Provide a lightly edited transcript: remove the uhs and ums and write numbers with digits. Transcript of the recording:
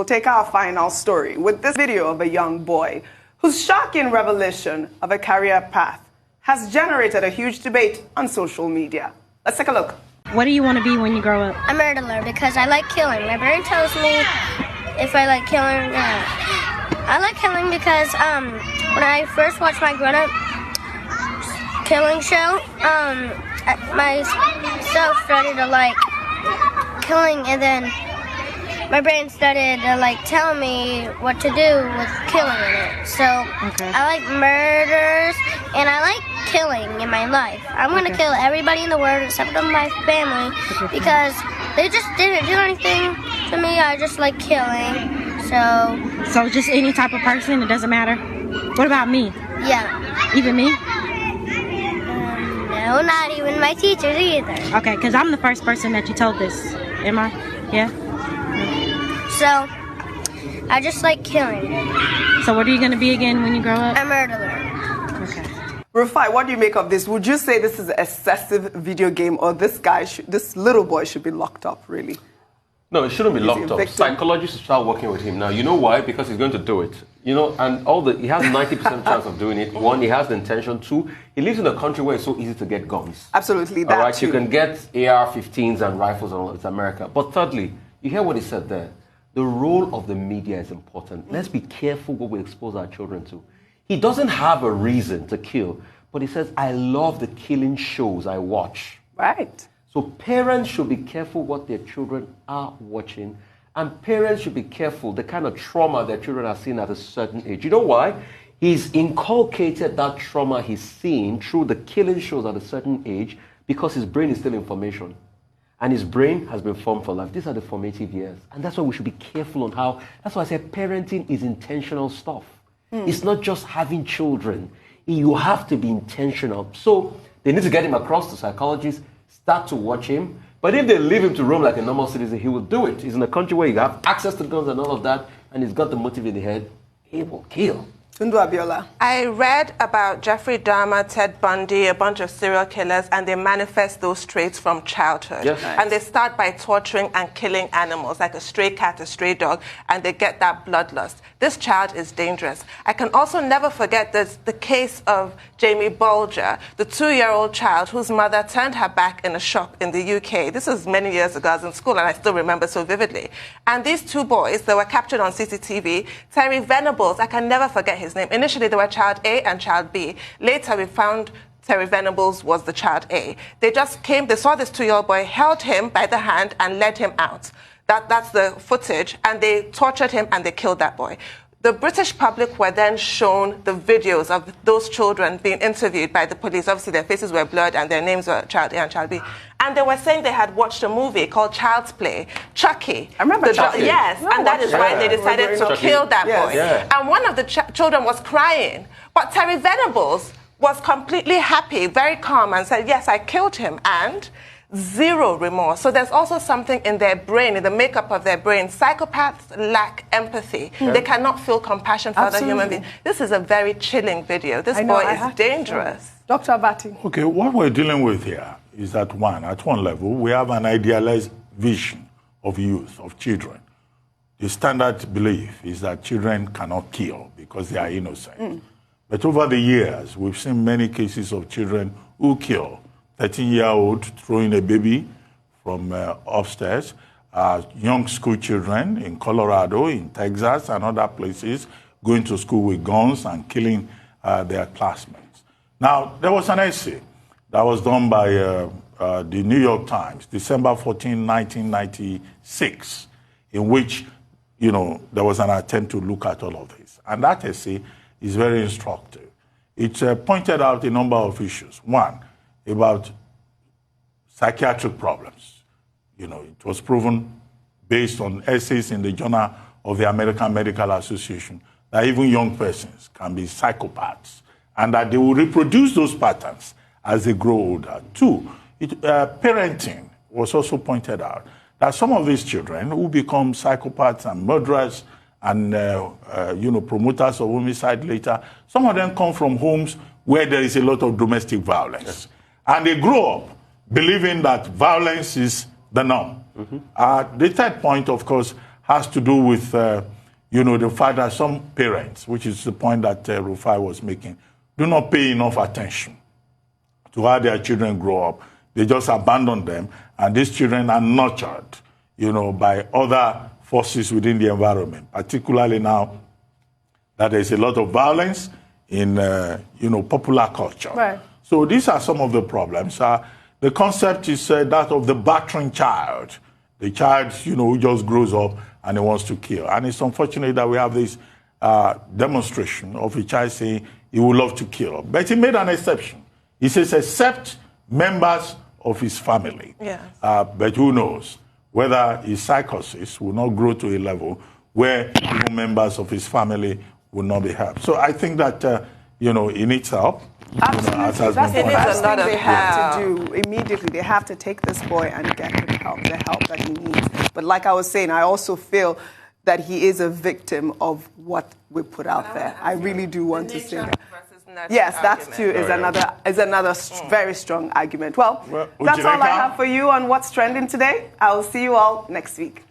we'll take our final story with this video of a young boy whose shocking revelation of a career path has generated a huge debate on social media. Let's take a look. What do you want to be when you grow up? A murderer because I like killing. My brain tells me if I like killing or not. I like killing because when I first watched my grown-up killing show, myself started to like killing, and then my brain started to like tell me what to do with killing in it. So I like murders and I like killing in my life. I'm gonna kill everybody in the world except for my family because they just didn't do anything to me. I just like killing. So just any type of person, it doesn't matter? What about me? Yeah. Even me? No, not even my teachers either. Okay, because I'm the first person that you told this. Am I? Yeah? So, I just like killing. So what are you going to be again when you grow up? A murderer. Okay. Rufai, what do you make of this? Would you say this is an excessive video game, or this little boy should be locked up, really? No, it shouldn't be locked up. Psychologists should start working with him now. You know why? Because he's going to do it. You know, and he has 90% chance of doing it. One, he has the intention. Two, he lives in a country where it's so easy to get guns. Absolutely, that all right, too. You can get AR-15s and rifles and all. It's America. But thirdly, you hear what he said there. The role of the media is important. Let's be careful what we expose our children to. He doesn't have a reason to kill, but he says, I love the killing shows I watch. Right. So parents should be careful what their children are watching, and parents should be careful the kind of trauma their children are seeing at a certain age. You know why? He's inculcated that trauma he's seeing through the killing shows at a certain age because his brain is still in formation. And his brain has been formed for life. These are the formative years. And that's why we should be careful on how, that's why I say parenting is intentional stuff. It's not just having children. You have to be intentional. So they need to get him across to psychologists, start to watch him. But if they leave him to roam like a normal citizen, he will do it. He's in a country where you have access to guns and all of that, and he's got the motive in the head. He will kill. Tundu Abiola. I read about Jeffrey Dahmer, Ted Bundy, a bunch of serial killers, and they manifest those traits from childhood. Yes. And they start by torturing and killing animals, like a stray cat, a stray dog, and they get that bloodlust. This child is dangerous. I can also never forget the case of Jamie Bulger, the 2-year-old child whose mother turned her back in a shop in the UK. This was many years ago. I was in school, and I still remember so vividly. And these two boys, they were captured on CCTV. Terry Venables, I can never forget his name. Initially, they were child A and child B. Later, we found Terry Venables was the child A. They just came, they saw this 2-year-old boy, held him by the hand and led him out. That's the footage, and they tortured him and they killed that boy. The British public were then shown the videos of those children being interviewed by the police. Obviously, their faces were blurred and their names were Child A and Child B. And they were saying they had watched a movie called Child's Play, Chucky. I remember Chucky. Yes, and that is why they decided to kill that boy. Yeah. And one of the children was crying. But Terry Venables was completely happy, very calm, and said, yes, I killed him, and zero remorse. So there's also something in their brain, in the makeup of their brain. Psychopaths lack empathy. They cannot feel compassion for other human beings. This is a very chilling video. This boy is dangerous. Dr. Abati. Okay, what we're dealing with here is that at one level, we have an idealized vision of youth, of children. The standard belief is that children cannot kill because they are innocent. But over the years, we've seen many cases of children who kill. 13-year-old throwing a baby from upstairs, young school children in Colorado, in Texas, and other places going to school with guns and killing their classmates. Now, there was an essay that was done by the New York Times, December 14, 1996, in which, there was an attempt to look at all of this. And that essay is very instructive. It pointed out a number of issues. One, about psychiatric problems. It was proven based on essays in the Journal of the American Medical Association that even young persons can be psychopaths and that they will reproduce those patterns as they grow older. Two, parenting was also pointed out that some of these children who become psychopaths and murderers and promoters of homicide later, some of them come from homes where there is a lot of domestic violence. Yes. And they grow up believing that violence is the norm. The third point, of course, has to do with, the fact that some parents, which is the point that Rufai was making, do not pay enough attention to how their children grow up. They just abandon them, and these children are nurtured, by other forces within the environment, particularly now that there's a lot of violence in, popular culture. Right. So these are some of the problems. The concept is that of the battering child, the child, who just grows up and he wants to kill. And it's unfortunate that we have this demonstration of a child saying he would love to kill. But he made an exception. He says, except members of his family. Yes. But who knows whether his psychosis will not grow to a level where even members of his family will not be helped. So I think that, he needs help. Absolutely. As has That's been the pointed out. first thing they have to do immediately. They have to take this boy and get him help, the help that he needs. But like I was saying, I also feel that he is a victim of what we put out there. I really do want to say that. Yes, that too is another very strong argument. Well, that's all I have for you on What's Trending today. I will see you all next week.